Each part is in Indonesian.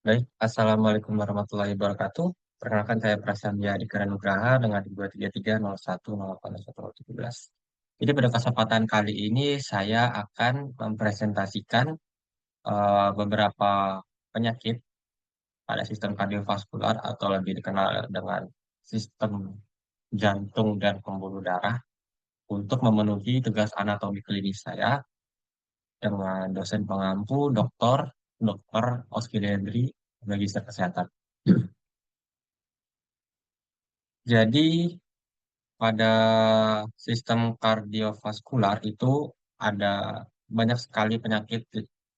Baik, Assalamualaikum warahmatullahi wabarakatuh. Perkenalkan saya Prasamya Dika Nugraha dengan 23301081017. Jadi pada kesempatan kali ini saya akan mempresentasikan beberapa penyakit pada sistem kardiovaskular atau lebih dikenal dengan sistem jantung dan pembuluh darah untuk memenuhi tugas anatomi klinis saya dengan dosen pengampu, dokter Oski Dendri, Magister Kesehatan. Jadi pada sistem kardiovaskular itu ada banyak sekali penyakit.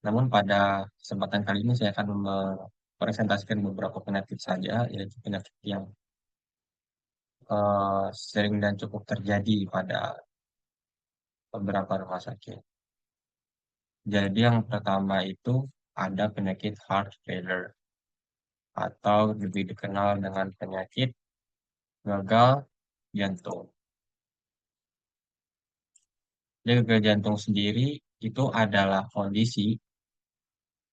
Namun pada kesempatan kali ini saya akan mempresentasikan beberapa penyakit saja, yaitu penyakit yang sering dan cukup terjadi pada beberapa rumah sakit. Jadi yang pertama itu ada penyakit heart failure atau lebih dikenal dengan penyakit gagal jantung. Jadi gagal jantung sendiri itu adalah kondisi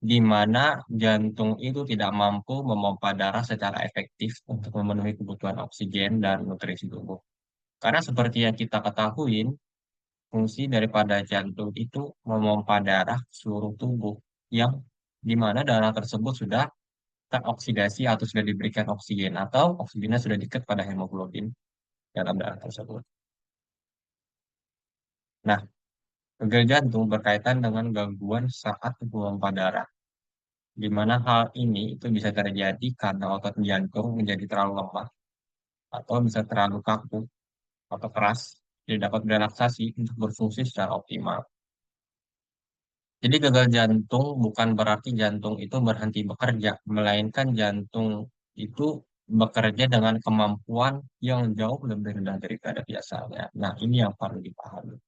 di mana jantung itu tidak mampu memompa darah secara efektif untuk memenuhi kebutuhan oksigen dan nutrisi tubuh. Karena seperti yang kita ketahui, fungsi daripada jantung itu memompa darah ke seluruh tubuh yang di mana darah tersebut sudah teroksidasi atau sudah diberikan oksigen atau oksigennya sudah dekat pada hemoglobin dalam darah tersebut. Nah, gagal jantung berkaitan dengan gangguan saat memompa darah, di mana hal ini itu bisa terjadi karena otot jantung menjadi terlalu lemah atau bisa terlalu kaku atau keras, tidak dapat berelaksasi untuk berfungsi secara optimal. Jadi gagal jantung bukan berarti jantung itu berhenti bekerja, melainkan jantung itu bekerja dengan kemampuan yang jauh lebih rendah daripada biasanya. Nah, ini yang perlu dipahami.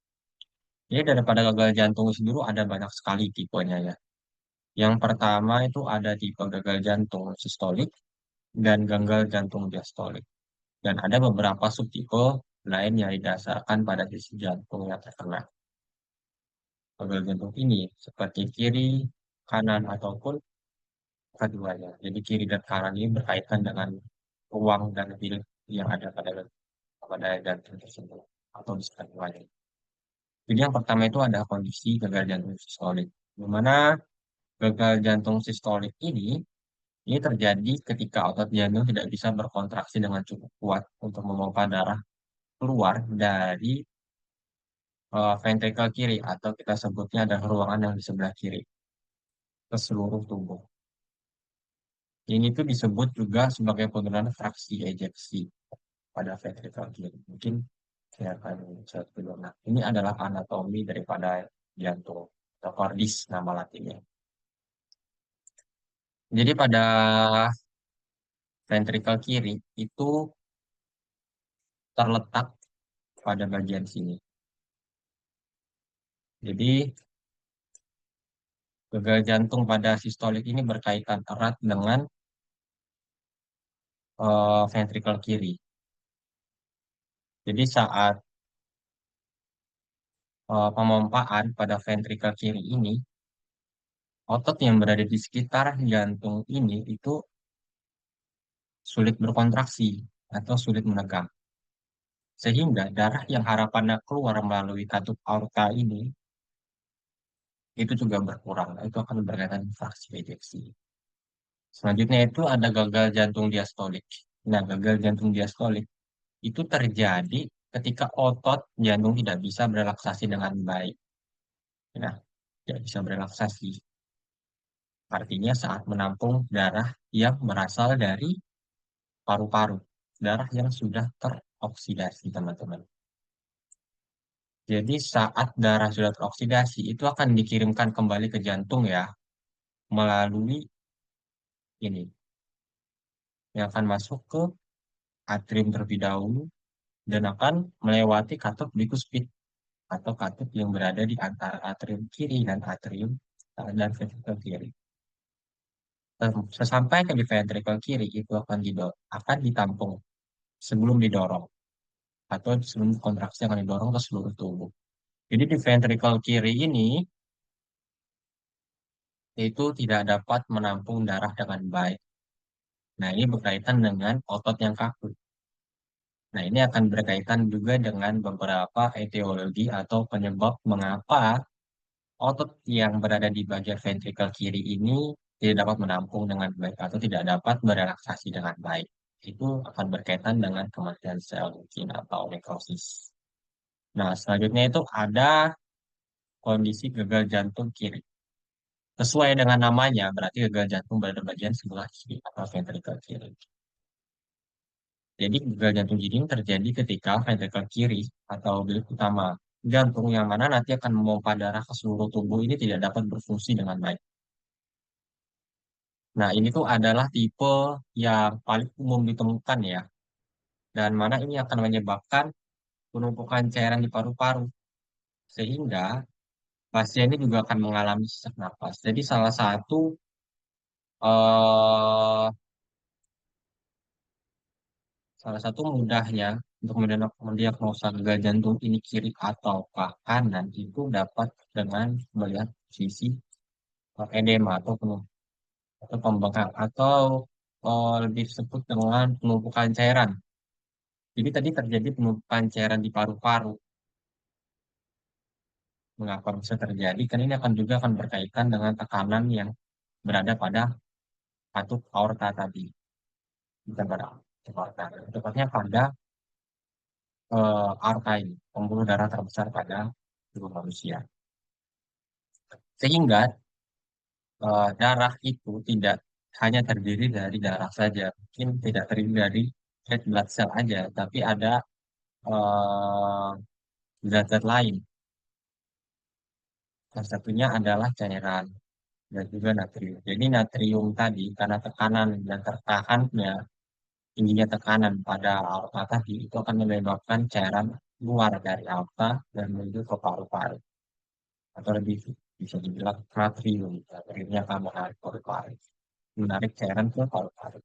Jadi daripada gagal jantung sendiri ada banyak sekali tipenya ya. Yang pertama itu ada tipe gagal jantung sistolik dan gagal jantung diastolik. Dan ada beberapa subtipe lain yang didasarkan pada sisi jantung yang terkena. Gagal jantung ini seperti kiri, kanan, ataupun keduanya. Jadi kiri dan kanan ini berkaitan dengan ruang dan bilik yang ada pada jantung tersebut atau di sekitar keduanya. Jadi yang pertama itu ada kondisi gagal jantung sistolik, di mana gagal jantung sistolik ini terjadi ketika otot jantung tidak bisa berkontraksi dengan cukup kuat untuk memompa darah keluar dari ventrikel kiri atau kita sebutnya ada ruangan yang di sebelah kiri ke seluruh tubuh. Ini tuh disebut juga sebagai penurunan fraksi ejeksi pada ventrikel kiri. Mungkin saya akan cek dulu. Nah, ini adalah anatomi daripada jantung atau cordis nama latinnya. Jadi pada ventrikel kiri itu terletak pada bagian sini. Jadi gagal jantung pada sistolik ini berkaitan erat dengan ventrikel kiri. Jadi saat pemompaan pada ventrikel kiri ini, otot yang berada di sekitar jantung ini itu sulit berkontraksi atau sulit menegang. Sehingga darah yang harapannya keluar melalui katup aorta ini itu juga berkurang. Nah, itu akan berkaitan dengan fraksi ejeksi. Selanjutnya itu ada gagal jantung diastolik. Nah, gagal jantung diastolik itu terjadi ketika otot jantung tidak bisa berelaksasi dengan baik. Nah, tidak bisa berelaksasi. Artinya saat menampung darah yang berasal dari paru-paru. Darah yang sudah teroksidasi, teman-teman. Jadi saat darah sudah teroksidasi, itu akan dikirimkan kembali ke jantung ya, melalui ini. Yang akan masuk ke atrium terlebih dahulu dan akan melewati katup bikuspid atau katup yang berada di antara atrium kiri dan atrium dan ventrikel kiri. Sesampai ke di ventrikel kiri itu akan ditampung sebelum didorong atau sebelum kontraksi akan didorong ke seluruh tubuh. Jadi di ventrikel kiri ini itu tidak dapat menampung darah dengan baik. Nah, ini berkaitan dengan otot yang kaku. Nah, ini akan berkaitan juga dengan beberapa etiologi atau penyebab mengapa otot yang berada di bagian ventrikel kiri ini tidak dapat menampung dengan baik atau tidak dapat berelaksasi dengan baik. Itu akan berkaitan dengan kematian sel mungkin atau nekrosis. Nah, selanjutnya itu ada kondisi gagal jantung kiri. Sesuai dengan namanya, berarti gagal jantung pada bagian sebelah kiri atau ventrikel kiri. Jadi gagal jantung kiri ini terjadi ketika ventrikel kiri atau bilik utama jantung yang mana nanti akan memompa darah ke seluruh tubuh ini tidak dapat berfungsi dengan baik. Nah, ini tuh adalah tipe yang paling umum ditemukan ya, dan mana ini akan menyebabkan penumpukan cairan di paru-paru, sehingga pasien ini juga akan mengalami sesak napas. Jadi eh, salah satu mudahnya untuk mendiagnosa gagal jantung ini kiri atau kanan itu dapat dengan melihat sisi edema atau pembengkak atau lebih disebut dengan penumpukan cairan. Jadi tadi terjadi penumpukan cairan di paru-paru. Mengapa bisa terjadi? Karena ini akan juga akan berkaitan dengan tekanan yang berada pada katup aorta tadi. Bukan pada katup aorta. Tepatnya pada aorta ini, pembuluh darah terbesar pada tubuh manusia. Sehingga darah itu tidak hanya terdiri dari darah saja. Mungkin tidak terdiri dari red blood cell aja, tapi ada eh, zat-zat lain. Salah satunya adalah cairan dan juga natrium. Jadi natrium tadi karena tekanan dan tertahannya tingginya tekanan pada aorta tadi itu akan menyebabkan cairan keluar dari aorta dan menuju ke paru-paru atau lebih bisa dibilang natrium. Natriumnya akan menarik paru-paru, menarik cairan ke paru-paru.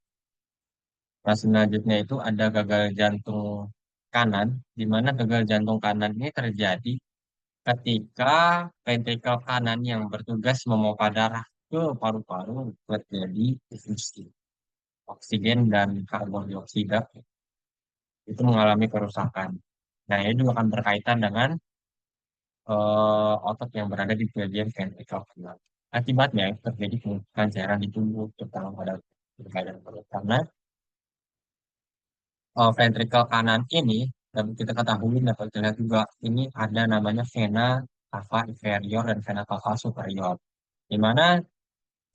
Nah, selanjutnya itu ada gagal jantung kanan, di mana gagal jantung kanan ini terjadi ketika ventrikel kanan yang bertugas memompa darah ke paru-paru terjadi difusi. Oksigen dan karbon dioksida itu mengalami kerusakan. Nah, ini juga akan berkaitan dengan otot yang berada di bagian ventrikel kanan. Akibatnya terjadi penumpukan cairan di tubuh, terutama pada bagian perut. Karena ventrikel kanan ini, dan kita ketahui dapat kita lihat juga, ini ada namanya vena cava inferior dan vena cava superior. Di mana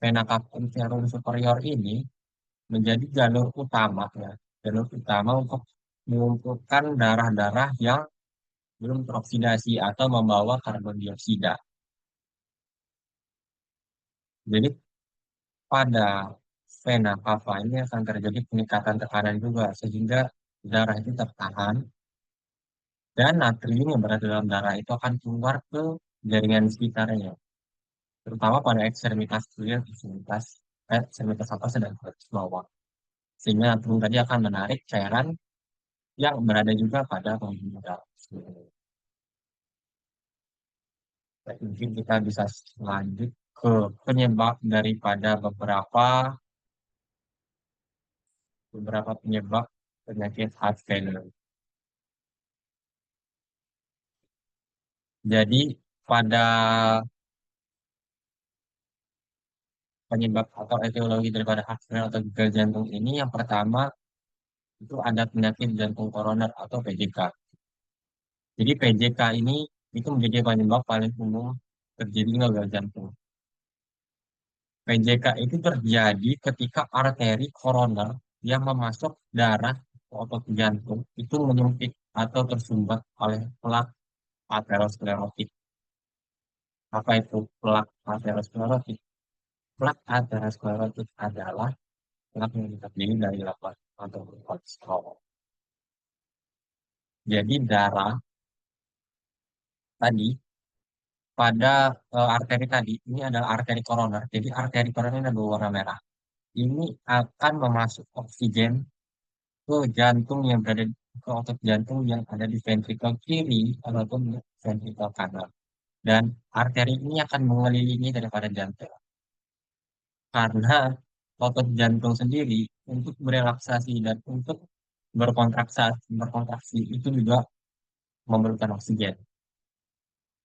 vena cava inferior superior ini menjadi jalur utama ya, jalur utama untuk mengumpulkan darah-darah yang belum teroksidasi atau membawa karbon dioksida. Jadi pada vena cava ini akan terjadi peningkatan tekanan juga sehingga darah itu tertahan dan natrium yang berada dalam darah itu akan keluar ke jaringan sekitarnya, terutama pada ekstremitas kiri, ekstremitas atas dan ekstremitas bawah. Sehingga natrium tadi akan menarik cairan yang berada juga pada pembuluh darah. Baik, mungkin kita bisa lanjut ke penyebab daripada beberapa penyebab penyakit heart failure. Jadi pada penyebab atau etiologi daripada heart failure atau gagal jantung ini yang pertama itu ada penyakit jantung koroner atau PJK. Jadi PJK ini itu menjadi penyebab paling umum terjadinya gagal jantung. PJK itu terjadi ketika arteri koroner yang memasok darah ke otot jantung itu menyempit atau tersumbat oleh plak aterosklerotik. Apa itu plak aterosklerotik? Plak aterosklerotik adalah plak yang terdiri dari lapisan atau kolesterol. Jadi darah tadi pada arteri tadi ini adalah arteri koroner. Jadi arteri koroner ini ada berwarna merah. Ini akan memasuk oksigen ke jantung yang berada ke otot jantung yang ada di ventrikel kiri ataupun ventrikel kanan. Dan arteri ini akan mengelilingi daripada jantung. karena otot jantung sendiri untuk berelaksasi dan untuk berkontraksi itu juga memerlukan oksigen.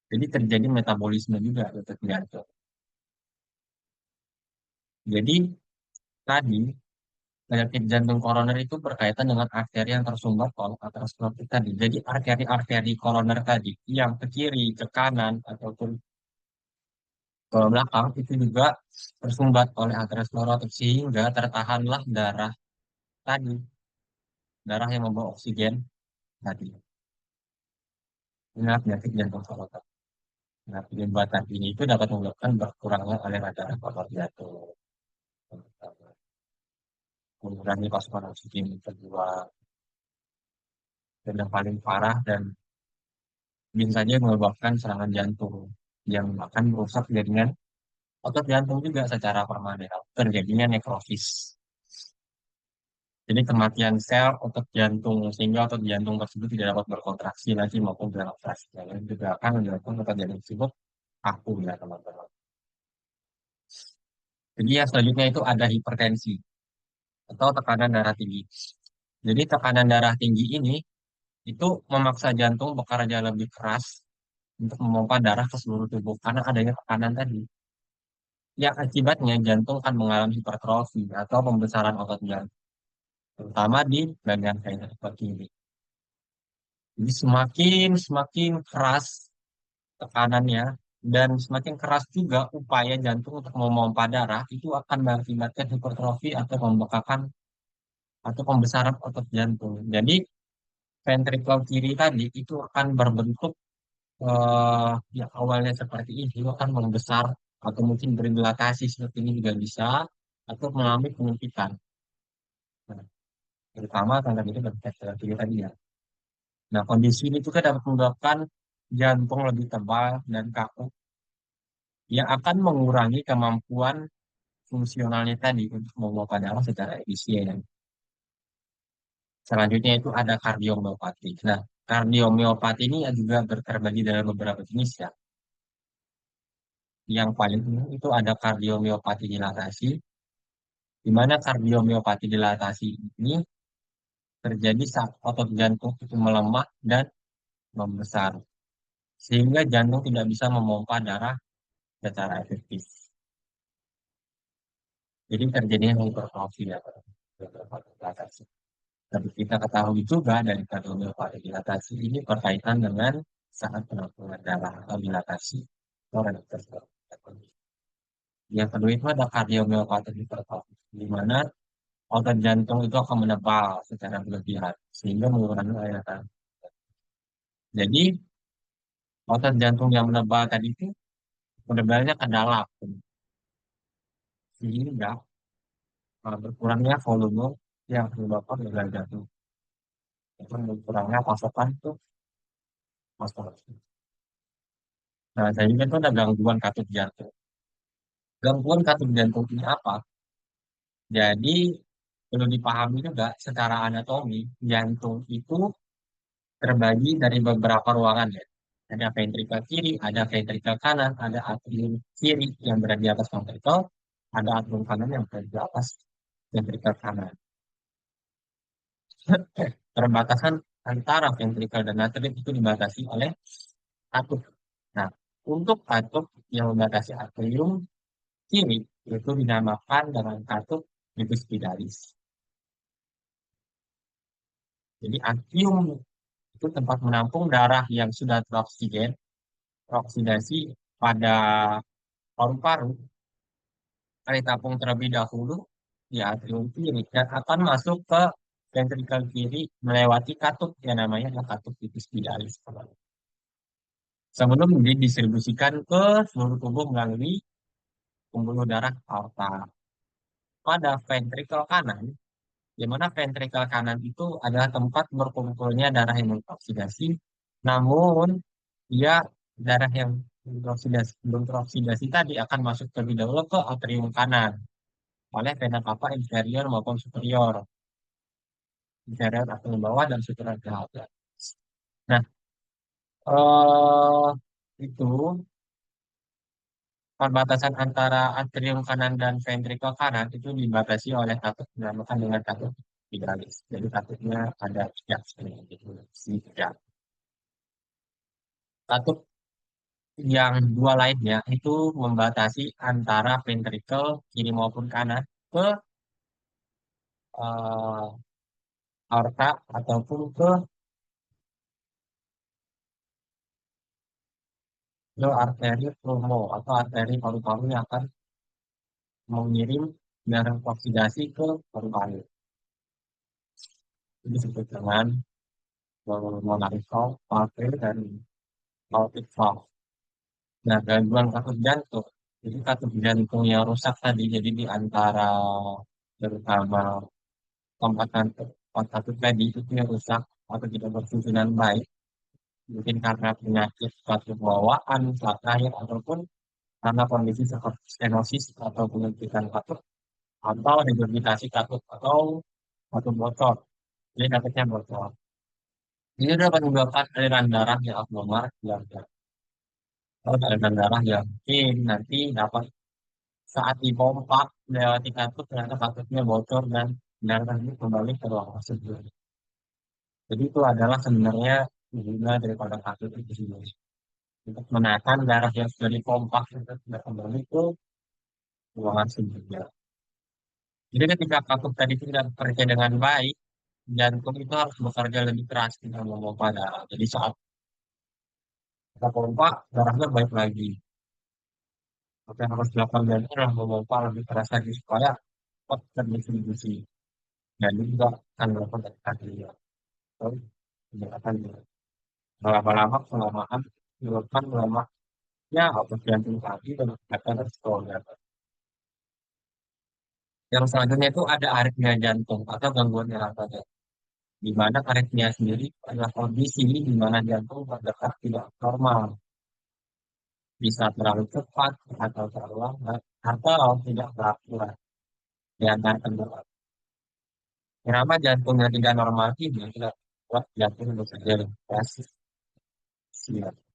Jadi terjadi metabolisme juga di otot jantung. Jadi tadi penyakit jantung koroner itu berkaitan dengan arteri yang tersumbat oleh aterosklerotik tadi. Jadi arteri-arteri koroner tadi yang ke kiri, ke kanan, ataupun ke belakang itu juga tersumbat oleh aterosklerotik sehingga tertahanlah darah tadi, darah yang membawa oksigen tadi. Inilah penyakit jantung koroner. Nah, penyumbatan ini itu dapat menyebabkan berkurangnya aliran darah ke otot jantung, mengurangi pasokan oksigen kedua, dan yang paling parah dan bisa saja menyebabkan serangan jantung yang akan merusak jaringan otot jantung juga secara permanen. Terjadinya nekrosis. Jadi kematian sel otot jantung sehingga otot jantung tersebut tidak dapat berkontraksi lagi maupun berelaksasi. Dan juga akan menyebabkan otot jantung tersebut kaku ya teman-teman. Jadi yang selanjutnya itu ada hipertensi atau tekanan darah tinggi. Jadi tekanan darah tinggi ini itu memaksa jantung bekerja lebih keras untuk memompa darah ke seluruh tubuh karena adanya tekanan tadi. Yang akibatnya jantung akan mengalami hipertrofi atau pembesaran otot jantung, terutama di bagian ventrikel kiri. Jadi semakin semakin keras tekanannya dan semakin keras juga upaya jantung untuk memompa darah itu akan mengakibatkan hipertrofi atau pembekakan atau pembesaran otot jantung. Jadi ventrikel kiri tadi itu akan berbentuk yang awalnya seperti ini itu akan membesar atau mungkin berdilatasi seperti ini juga bisa atau mengalami penyempitan. Nah, terutama karena itu ventrikel kiri tadi ya. Nah, kondisi ini juga dapat menyebabkan jantung lebih tebal dan kaku yang akan mengurangi kemampuan fungsionalnya tadi untuk memompa darah secara efisien. Selanjutnya itu ada kardiomiopati. Nah, kardiomiopati ini juga terbagi dalam beberapa jenis ya. Yang paling umum itu ada kardiomiopati dilatasi, di mana kardiomiopati dilatasi ini terjadi saat otot jantung itu melemah dan membesar, sehingga jantung tidak bisa memompa darah secara efektif. Jadi terjadinya hipertrofi ya, hipertrofi dilatasi. Tapi kita ketahui juga dari kardiomiopati dilatasi ini berkaitan dengan saat penampungan darah atau dilatasi. Orang tersebut. Yang kedua itu ada kardiomiopati hipertrofi, di mana otot jantung itu akan menebal secara berlebihan sehingga mengurangi aliran. Jadi otot jantung yang menebal tadi itu menebalnya ke dalam sehingga berkurangnya volume yang menyebabkan gagal jantung. Itu berkurangnya pasokan itu pasokan. Nah, sehingga itu ada gangguan katup jantung. Gangguan katup jantung ini apa? Jadi perlu dipahami juga secara anatomi jantung itu terbagi dari beberapa ruangan ya. Ada ventrikel kiri, ada ventrikel kanan, ada atrium kiri yang berada di atas ventrikel, ada atrium kanan yang berada di atas ventrikel kanan. Perbatasan antara ventrikel dan atrium itu dibatasi oleh katup. Nah, untuk katup yang membatasi atrium kiri itu dinamakan dengan katup epispinalis. Jadi atrium itu tempat menampung darah yang sudah teroksigen, teroksidasi pada paru-paru ditampung terlebih dahulu di atrium kiri dan akan masuk ke ventrikel kiri melewati katup yang namanya adalah katup epispinalis. Sebelum didistribusikan ke seluruh tubuh melalui pembuluh darah aorta. Pada ventrikel kanan, di mana ventrikel kanan itu adalah tempat berkumpulnya darah yang teroksidasi, namun dia darah yang belum teroksidasi tadi akan masuk terlebih dahulu ke atrium kanan oleh vena cava inferior maupun superior, inferior atrium bawah dan superior ke atas. Nah, itu Perbatasan antara atrium kanan dan ventrikel kanan itu dibatasi oleh katup dinamakan dengan katup epigalis. Jadi katupnya ada tiga sebenarnya gitu, tiga. Katup yang dua lainnya itu membatasi antara ventrikel kiri maupun kanan ke aorta ataupun ke arteri pulmo atau arteri paru-paru yang akan mengirim darah oksidasi ke paru-paru. Ini disebut dengan monarical valve dan aortic valve. Nah, gangguan katup jantung. Jadi katup jantung yang rusak tadi, jadi di antara terutama tempat katup, tempat katup tadi itu yang rusak atau tidak berfungsi dengan baik, mungkin karena penyakit katup bawaan, saat lahir, ataupun karena kondisi seperti stenosis atau penyempitan katup, atau regurgitasi katup, atau katup bocor. Jadi katupnya bocor. Ini dapat menyebabkan aliran darah yang abnormal yang atau aliran darah yang mungkin nanti dapat saat dipompa melewati katup ternyata katupnya bocor dan darah ini kembali ke ruang tersebut. Jadi itu adalah sebenarnya guna daripada katup itu sendiri untuk menahan darah yang sudah dipompa itu tidak kembali ke ruangan sebelumnya. Jadi ketika katup tadi tidak bekerja dengan baik, jantung itu harus bekerja lebih keras untuk memompa darah. Jadi saat kita pompa, darahnya baik lagi. Apa yang harus dilakukan jantung adalah memompa lebih keras lagi supaya cepat terdistribusi. Dan ini juga akan melakukan dari tadi ya. Terus, akan lama-lama kelamaan menyebabkan lemaknya otot jantung tadi dan akan respon. Yang selanjutnya itu ada aritmia jantung atau gangguan irama jantung. Di mana aritmia sendiri adalah kondisi di mana jantung berdetak tidak normal, bisa terlalu cepat atau terlalu lambat, atau tidak teratur di antara kedua. Irama jantung yang tidak normal ini adalah buat jantung bekerja lebih keras,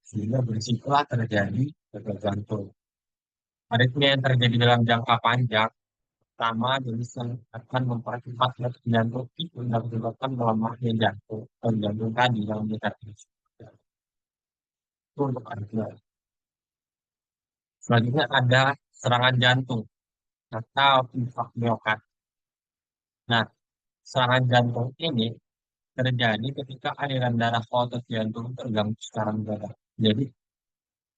sehingga berisikolah terjadi gagal jantung. Aritmia yang terjadi dalam jangka panjang pertama jenis yang akan mempercepat detak jantung itu dan menyebabkan melemahnya jantung atau jantung tadi yang meningkat itu untuk aritmia. Selanjutnya ada serangan jantung atau infak miokard. Nah, serangan jantung ini terjadi ketika aliran darah ke otot jantung terganggu secara mendadak. Jadi,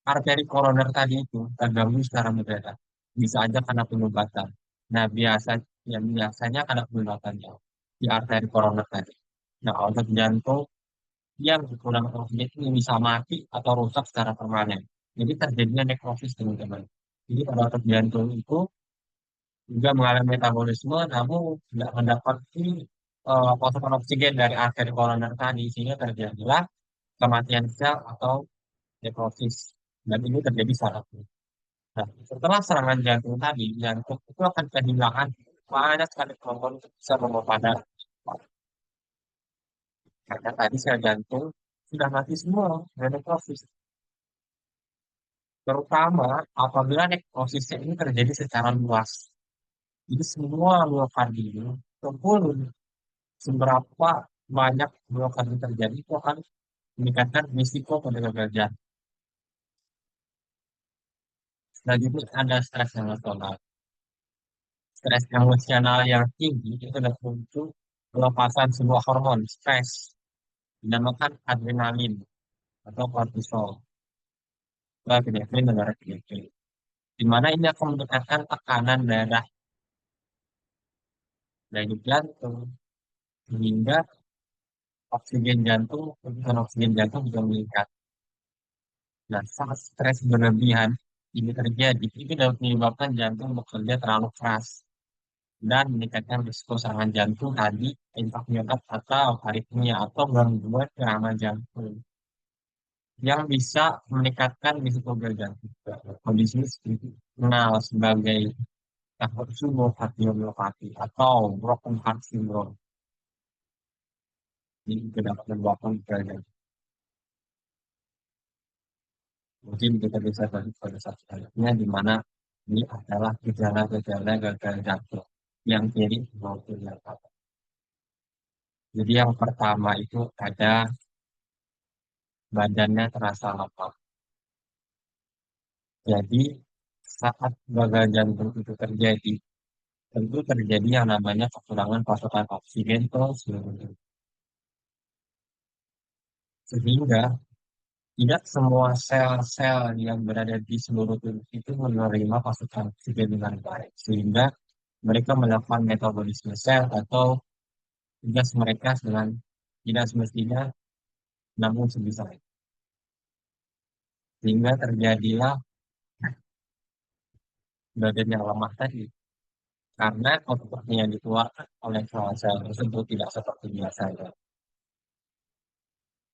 arteri koroner tadi itu terganggu secara mendadak. Bisa aja karena penyumbatan. Nah, biasanya karena penyumbatannya di arteri koroner tadi. Nah, otot jantung yang kekurangan oksigen ini bisa mati atau rusak secara permanen. Jadi terjadinya nekrosis teman-teman. Jadi pada otot jantung itu juga mengalami metabolisme, namun tidak mendapati pasokan oksigen dari arteri koroner tadi, sehingga terjadilah kematian sel atau nekrosis. Dan ini terjadi saat itu. Nah, setelah serangan jantung tadi, jantung itu akan kehilangan banyak sekali kemampuan untuk bisa memompa darah. Karena tadi sel jantung sudah mati semua, dan nekrosis. Terutama apabila nekrosisnya ini terjadi secara luas. Jadi semua miokardium kumpul seberapa banyak miokard terjadi itu akan meningkatkan risiko pada gagal jantung. Selanjutnya ada stres emosional. Stres emosional yang tinggi itu adalah muncul pelepasan sebuah hormon stres dinamakan adrenalin atau kortisol. Epinefrin dan norepinefrin. Di mana ini akan meningkatkan tekanan darah dari jantung sehingga oksigen jantung, kebutuhan oksigen jantung juga meningkat. Nah, saat stres berlebihan ini terjadi, itu dapat menyebabkan jantung bekerja terlalu keras dan meningkatkan risiko serangan jantung tadi, infark miokard atau aritmia atau gangguan irama jantung yang bisa meningkatkan risiko gagal jantung. Kondisi ini dikenal sebagai takotsubo cardiomyopathy atau broken heart syndrome. Ini juga dapat menyebabkan gagal jantung. Mungkin kita bisa bagi pada satu contohnya di mana ini adalah gejala-gejala gagal jantung yang kiri maupun yang kanan. Jadi yang pertama itu ada badannya terasa lemah. Jadi saat gagal jantung itu terjadi, tentu terjadi yang namanya kekurangan pasokan oksigen ke seluruh tubuh. Sehingga tidak semua sel-sel yang berada di seluruh tubuh itu menerima pasokan oksigen dengan baik. Sehingga mereka melakukan metabolisme sel atau tugas mereka dengan tidak semestinya namun sebisa itu. Sehingga terjadilah badan yang lemah tadi. Karena output yang dikeluarkan oleh sel-sel tersebut tidak seperti biasanya.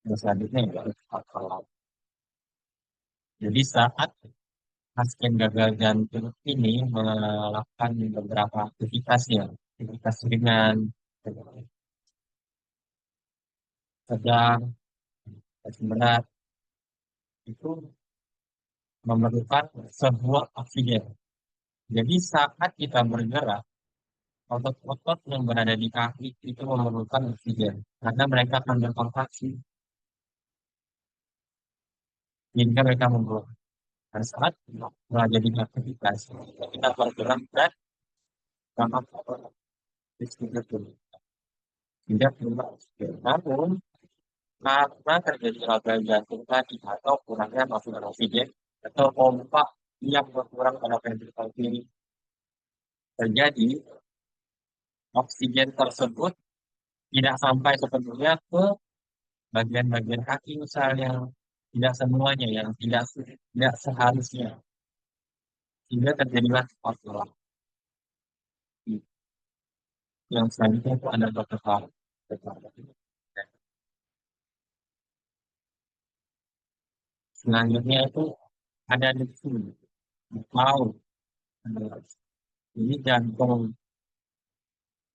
Dan selanjutnya yaitu alkohol. Jadi saat pasien gagal jantung ini melakukan beberapa aktivitas ya, aktivitas ringan, sedang, dan berat, itu memerlukan sebuah oksigen. Jadi saat kita bergerak, otot-otot yang berada di kaki itu memerlukan oksigen karena mereka akan berkontraksi sehingga mereka memerlukan. Dan saat menjadi aktivitas, kita bergerak dan sama tidak perlu tidak perlu oksigen. Namun karena terjadi gagal jantung tadi atau kurangnya masukan oksigen atau pompa yang berkurang pada ventrikel kiri terjadi, oksigen tersebut tidak sampai sepenuhnya ke bagian-bagian kaki misalnya, tidak semuanya yang tidak seharusnya, sehingga terjadilah masalah. Yang selanjutnya itu ada beberapa. Selanjutnya itu ada debu, mau, ini jantung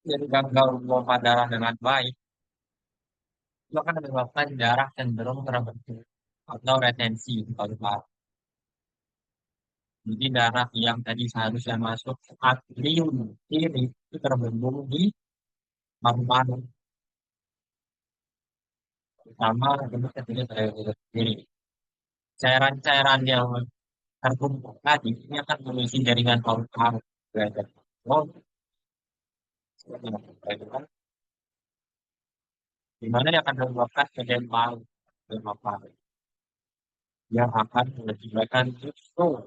yang gagal memompa darah dengan baik, itu akan menyebabkan darah cenderung terbentuk atau retensi di paru-paru. Jadi darah yang tadi seharusnya masuk ke atrium kiri itu terbendung di paru-paru, terutama untuk ketika saya kiri. Cairan-cairan yang terkumpul tadi ini akan mengisi jaringan paru-paru. Oh, seperti itu kan? Di mana yang akan menyebabkan kedempaan paru yang akan mengakibatkan justru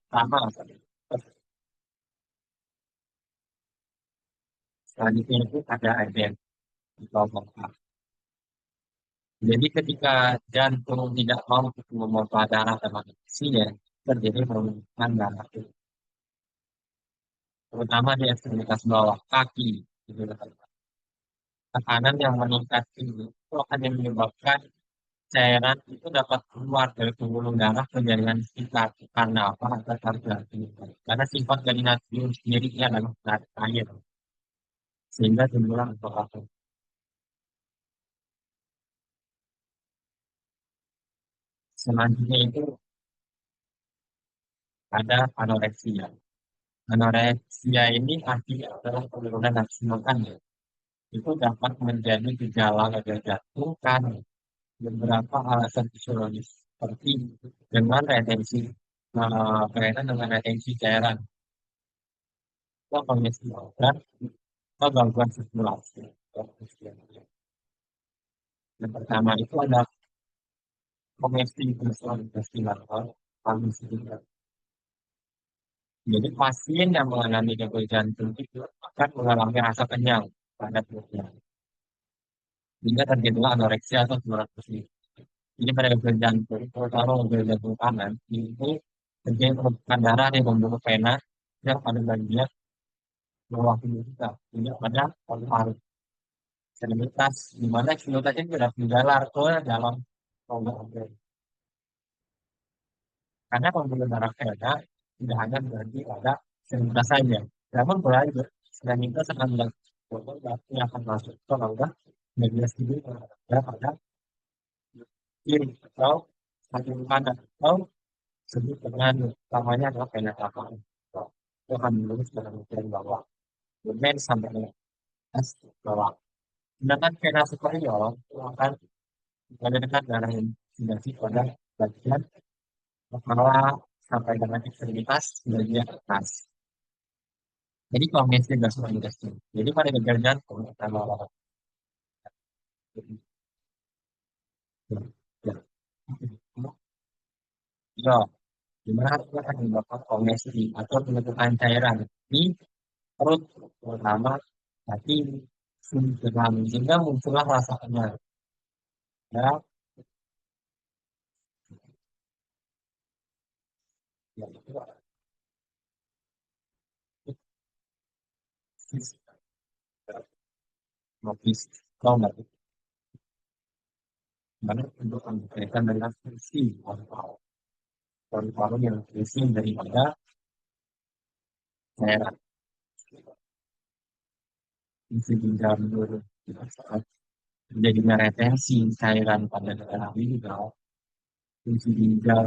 sama. Selanjutnya itu ada agen di kelompok. Jadi ketika jantung tidak mampu memompa darah ke manusia, terjadi penumpukan darah, terutama di ekstremitas bawah kaki. Gitu. Tekanan yang meningkat ini itu akan menyebabkan cairan itu dapat keluar dari pembuluh darah ke jaringan sekitar. Karena apa? Karena sifat dari natrium sendiri adalah air, sehingga timbullah apa. Selanjutnya itu ada anoreksia. Anoreksia ini artinya adalah penurunan nafsu makan ya. Itu dapat menjadi gejala gagal jantung karena beberapa alasan fisiologis seperti dengan retensi berkaitan dengan retensi cairan atau kondisi organ atau gangguan sirkulasi. Yang pertama itu ada kondisi intestinal kondisi. Jadi pasien yang mengalami gagal jantung itu akan mengalami rasa kenyang pada perutnya, sehingga terjadilah anoreksia atau penurunan gizi. Jadi pada gagal jantung, terutama gagal jantung kanan, itu terjadi penumpukan darah yang membunuh vena yang pada bagian bawah tubuh kita, tidak pada paru-paru. Ekstremitas, di mana ekstremitasnya tidak menjalar ke dalam rongga organ. Karena pembuluh darah vena tidak hanya berarti pada ekstremitas saja, namun berlanjut ekstremitas akan melakukan yang akan masuk ke rongga bagian sini pada kiri atau kandungan atau disebut dengan namanya adalah penetapan. Itu akan menulis dalam ukuran bawah. Domain sampai dengan S bawah. Sedangkan vena superior itu akan mengalirkan darah yang dinasi pada bagian kepala sampai dengan ekstremitas bagian atas. Jadi kalau mesnya nggak seperti itu. Jadi pada gagal jantung kalau ya, ya, gimana kita akan menyebabkan kongesi atau penumpukan cairan di perut terutama hati dalam sehingga muncullah rasa kenyang ya, ya itu motif kalau nggak gimana untuk berkaitan dengan fungsi paru-paru yang fungsi daripada cairan fungsi ginjal menurut saat terjadinya retensi cairan pada daerah ini juga fungsi ginjal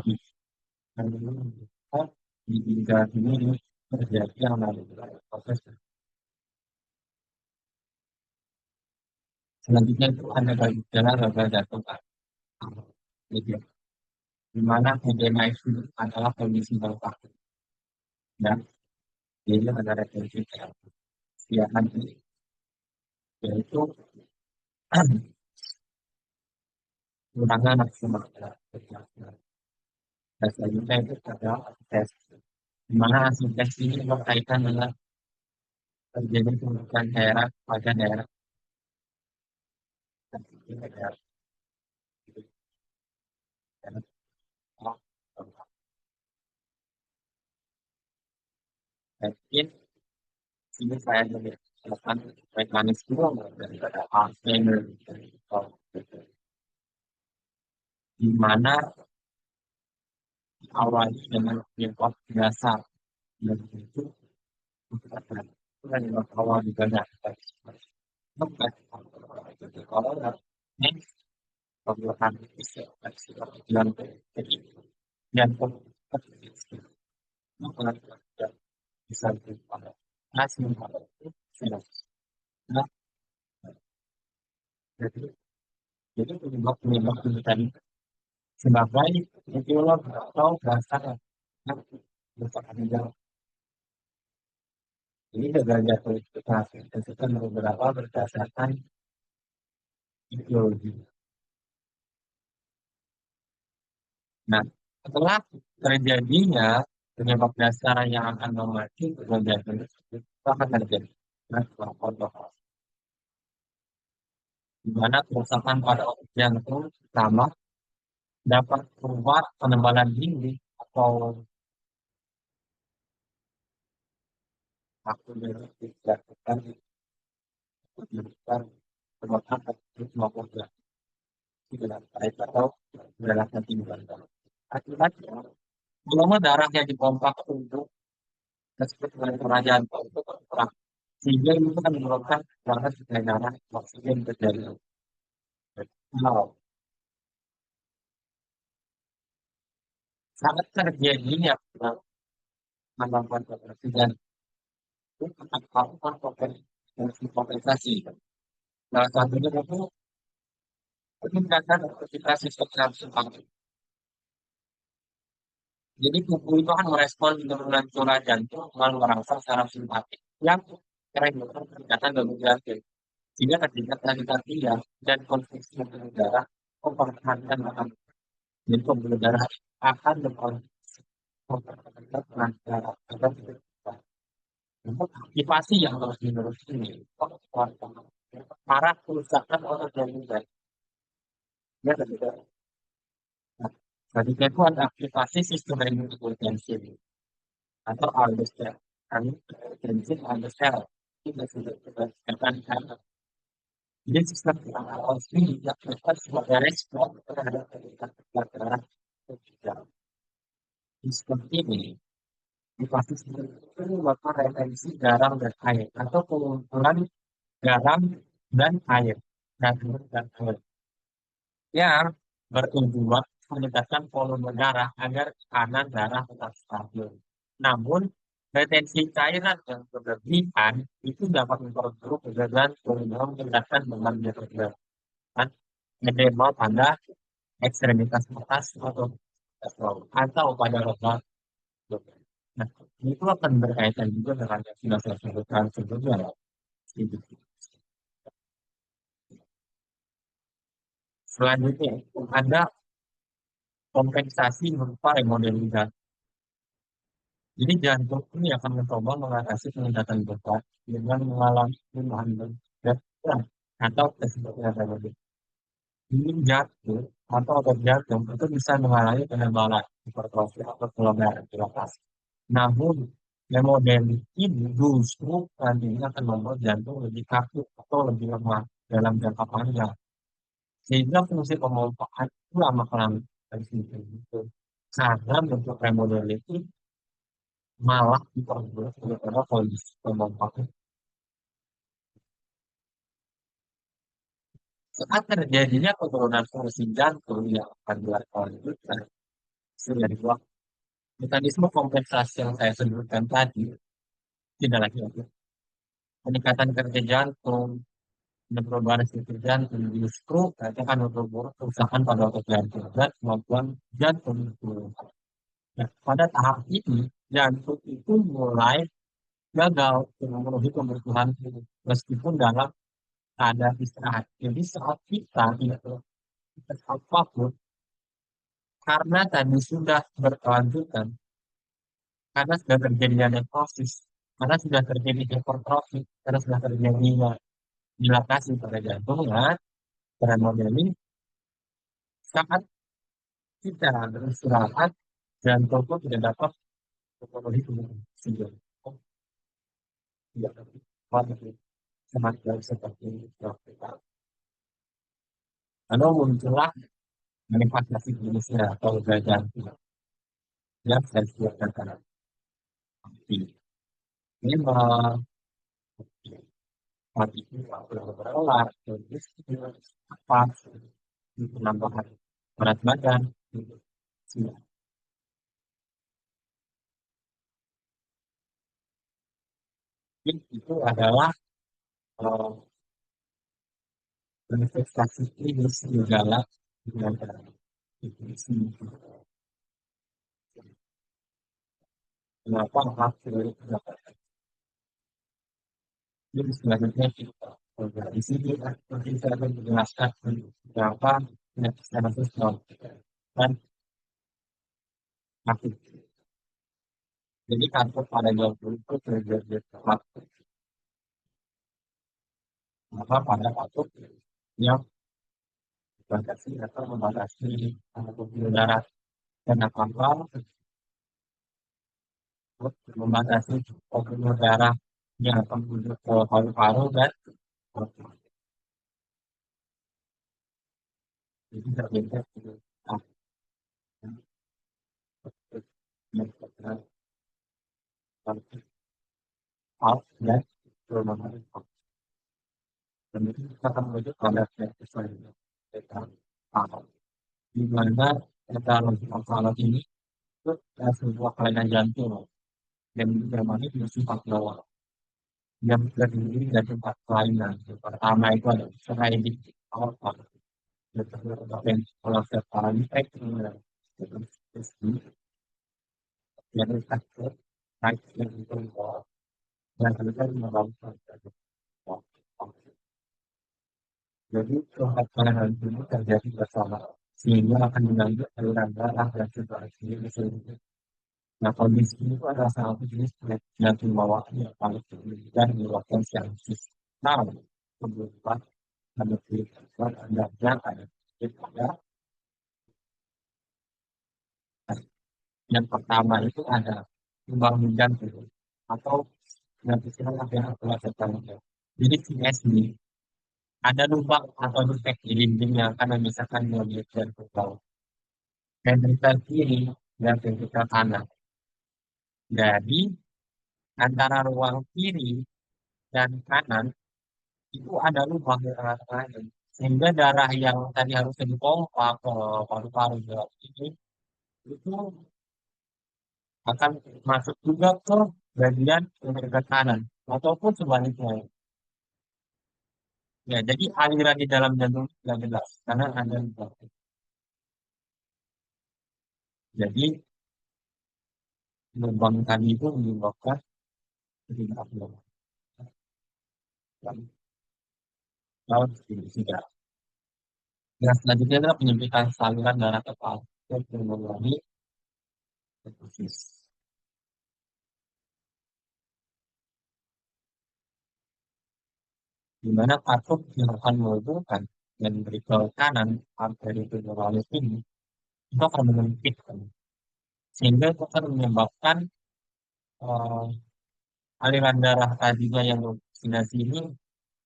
di ginjal ini terjadi yang namanya proses selanjutnya itu ada gejala gagal jantung gitu ya. Di mana edema itu adalah kondisi bengkak dan dia ada retensi cairan ya nanti yaitu kurangnya maksimal dan selanjutnya itu adalah tes di mana hasil tes ini berkaitan dengan terjadi pembentukan daerah pada daerah daerah mungkin ini saya menjelaskan mekanisme daripada Alzheimer di mana awalnya dengan penyebab biasa dan itu penyebab awal juga tidak kalau next pembuatan itu yang yang bisa berubah masih sudah nah jadi penyebab penyebab ini tadi sebagai etiolog atau dasar berdasarkan gejala ini gagal jatuh itu klasifikasikan beberapa berdasarkan etiologi. Nah, setelah terjadinya penyebab dasar yang akan memacu gagal jantung tersebut, itu akan terjadi kontak di mana kerusakan pada otot jantung pertama dapat berupa penebalan dinding atau aku dijatuhkan sebabkan terus maupun tidak baik atau berdasarkan timbulan darah. Akibatnya, volume darah yang dipompa ke tubuh tersebut dengan kerajaan itu berkurang. Sehingga itu akan menyebabkan kekurangan suplai darah oksigen terjadi. Nah, sangat terjadinya penambahan oksigen itu akan melakukan kompensasi. Nah, satunya itu peningkatan aktivitas sistem saraf. Jadi tubuh itu akan merespon penurunan cura jantung melalui merangsang saraf simpatik yang keren peningkatan gangguan jantung. Sehingga terjadi tadi dan konflik pembuluh darah mempertahankan akan jadi pembuluh darah akan mempertahankan peran darah agar tidak untuk aktivasi yang terus menerus ini para kerusakan otot jantung ya tidak. Nah, ketika itu ada aktivasi sistem renin atau aldosterone. Kami prinsip aldosterone itu sudah kita katakan jadi sistem harus ini dilakukan sebagai respon terhadap kebakaran tidak seperti ini di pasti itu merupakan retensi garam dan air atau pengumpulan garam dan air dan air yang bertujuan meningkatkan volume darah agar tekanan darah tetap stabil. Namun, retensi cairan yang berlebihan itu dapat memperburuk keadaan sehingga meningkatkan beban berat dan edema pada ekstremitas atas atau pada otot. Nah, itu akan berkaitan juga dengan yang sudah saya sebutkan sebelumnya. Selanjutnya, ada kompensasi berupa remodeling. Jadi jantung ini akan mencoba mengatasi peningkatan beban dengan mengalami perubahan berat atau disebutnya tadi. Ini jantung atau otot jantung itu bisa mengalami penebalan, hipertrofi atau pelonggaran dilatasi. Namun, remodeling ini justru nantinya akan membuat jantung lebih kaku atau lebih lemah dalam jangka panjang. Sehingga fungsi pemompaan itu lama-kelamaan dari situ. Karena bentuk remodeling itu malah diperburuk daripada kondisi pemompaan. Saat terjadinya penurunan fungsi jantung yang akan dilakukan sudah dua mekanisme kompensasi yang saya sebutkan tadi tidak lagi ada. Peningkatan kerja jantung dan perubahan struktur jantung justru akan memperburuk kerusakan pada otot jantung dan kemampuan jantung itu. Nah, pada tahap ini jantung itu mulai gagal memenuhi kebutuhan meskipun dalam ada istirahat. Jadi saat kita tidak melakukan apapun, karena tadi sudah berkelanjutan, karena sudah terjadi nekrosis, karena sudah terjadi hipertrofi, karena sudah terjadi dilatasi pada jantungnya, remodeling, saat kita beristirahat, jantung pun tidak dapat memenuhi kebutuhan oksigen. Tidak dapat semakin seperti itu. Lalu muncullah manifestasi jenisnya atau gajah yang saya sebutkan tadi. Ini mati berolahraga, terus apa, penambahan berat badan, itu adalah eh, manifestasi klinis gejala dengan depresi. Kenapa hasil ini selanjutnya kita di sini nanti saya akan menjelaskan beberapa penyakit secara sosial dan aktif. Jadi kanker pada jantung itu terjadi tepat maka pada waktu yang dibatasi atau membatasi pembuluh darah dan apa membatasi pembuluh darah yang akan menuju ke paru-paru dan otak. Jadi terjadi out dan perubahan dan itu kita akan menuju pada practice selanjutnya kita paham di mana kita logik masalah ini itu sebuah kelainan jantung dan yang mana bersifat bawah yang terdiri dari empat kelainan. Yang pertama itu adalah hereditary outcome, yang kalau secara efek yang sakit, baik yang itu dan juga menyebabkan jadi keempat kelainan ini terjadi bersama sehingga akan mengganggu aliran darah dan sirkulasi di seluruh tubuh. Nah, kondisi ini adalah salah satu jenis penyakit jantung bawaan yang paling tinggi dan menyebabkan sepsis. Nah, kemudian ada penyakit ada ada yang pertama itu ada lubang jantung atau penyakit yang adalah jantung. Jadi CSD ada lubang atau defek di dinding yang akan memisahkan mobil jantung bawah. Ventrikel kiri dan ventrikel kanan. Jadi antara ruang kiri dan kanan itu ada lubang yang lain Sehingga darah yang tadi harusnya dipompa ke paru-paru ini itu akan masuk juga ke bagian yang dekat kanan ataupun sebaliknya. Ya, jadi aliran di dalam jantung tidak jelas karena ada lubang. Jadi lubang tadi itu menyebabkan ketidakpastian. Laut tidak. Yang selanjutnya adalah penyempitan saluran darah kepala yang mengurangi perfusis. Di mana katup yang akan menghubungkan dan beri ke kanan arteri femoralis ini itu akan menyempit kan. Sehingga itu akan menyebabkan eh, aliran darah tadinya yang bervaksinasi ini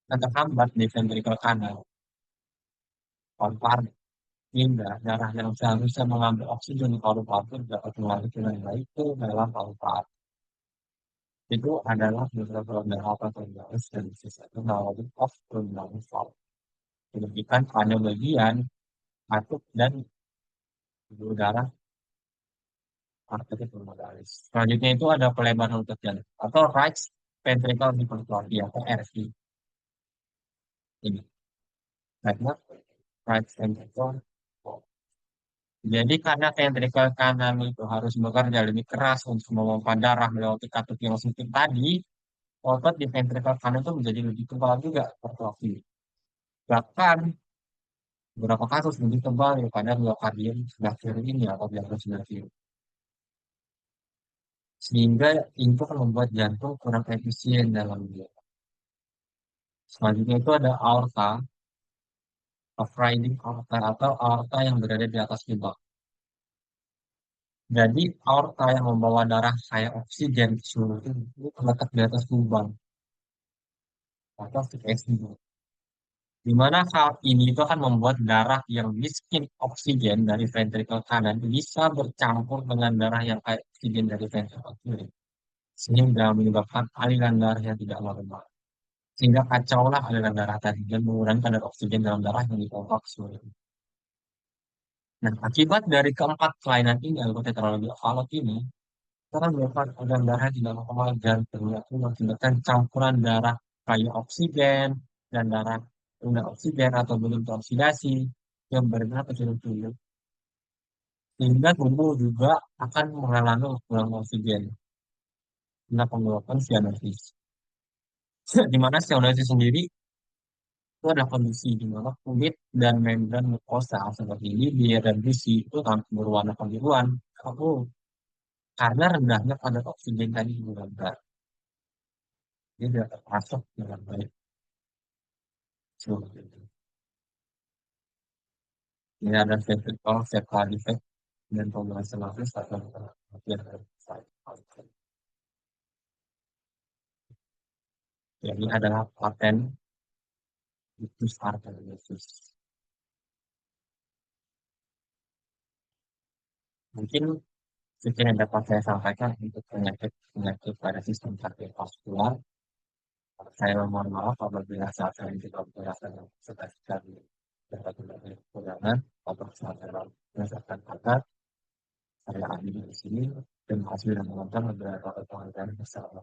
akan terhambat di ventrikel kanan paru-paru sehingga darah yang seharusnya mengambil oksigen di paru-paru dapat mengalir dengan baik ke dalam paru-paru. Itu adalah beberapa darah patologus dan sisa knowledge of pulmonary valve. Diberikan pada bagian katup dan pembuluh darah arteri pulmonalis. Selanjutnya itu ada pelebaran lutut jantung atau right ventricle hypertrophy atau RV ini. Karena right ventricle. Jadi karena ventrikel kanan itu harus bekerja lebih keras untuk memompa darah melewati katup yang sempit tadi, otot di ventrikel kanan itu menjadi lebih tebal juga atrofi. Bahkan beberapa kasus lebih tebal daripada myocardium sebelah kiri ini atau jantung sebelah kiri. Sehingga itu akan membuat jantung kurang efisien dalam dia. Selanjutnya itu ada aorta, riding aorta atau aorta yang berada di atas lubang. Jadi aorta yang membawa darah kaya oksigen ke seluruh tubuh itu terletak di atas lubang atau VSD. Di mana hal ini itu akan membuat darah yang miskin oksigen dari ventrikel kanan bisa bercampur dengan darah yang kaya oksigen dari ventrikel kiri. Sehingga menyebabkan aliran darah yang tidak normal. Sehingga kacaulah aliran darah tadi dan mengurangi kadar oksigen dalam darah yang dipompa ke seluruh tubuh. Nah, akibat dari keempat kelainan ini, atau tetralogi of ini, karena menyebabkan aliran darah tidak normal dan ternyata mengakibatkan campuran darah kaya oksigen dan darah rendah oksigen atau belum teroksidasi yang beredar ke seluruh tubuh. Sehingga tubuh juga akan mengalami kurang oksigen. Nah, menyebabkan cyanosis. Di mana cyanosis sendiri itu ada kondisi di mana kulit dan membran mukosa seperti bibir dan gusi itu tampak berwarna kebiruan. Karena rendahnya kadar oksigen tadi di dalam darah. Dia tidak termasuk dengan baik. Seperti itu. Ini ada vertical sepal defect dan pembahasan lagi atau bagian dari side. Jadi adalah paten lupus arteriosus. Mungkin sekian yang dapat saya sampaikan untuk penyakit pada sistem kardiovaskular. Saya mohon maaf apabila saat saya juga berasa sekali dapat mengalami kekurangan atau kesalahan berdasarkan kata saya ahli di sini. Terima kasih sudah menonton beberapa pertanyaan bersama.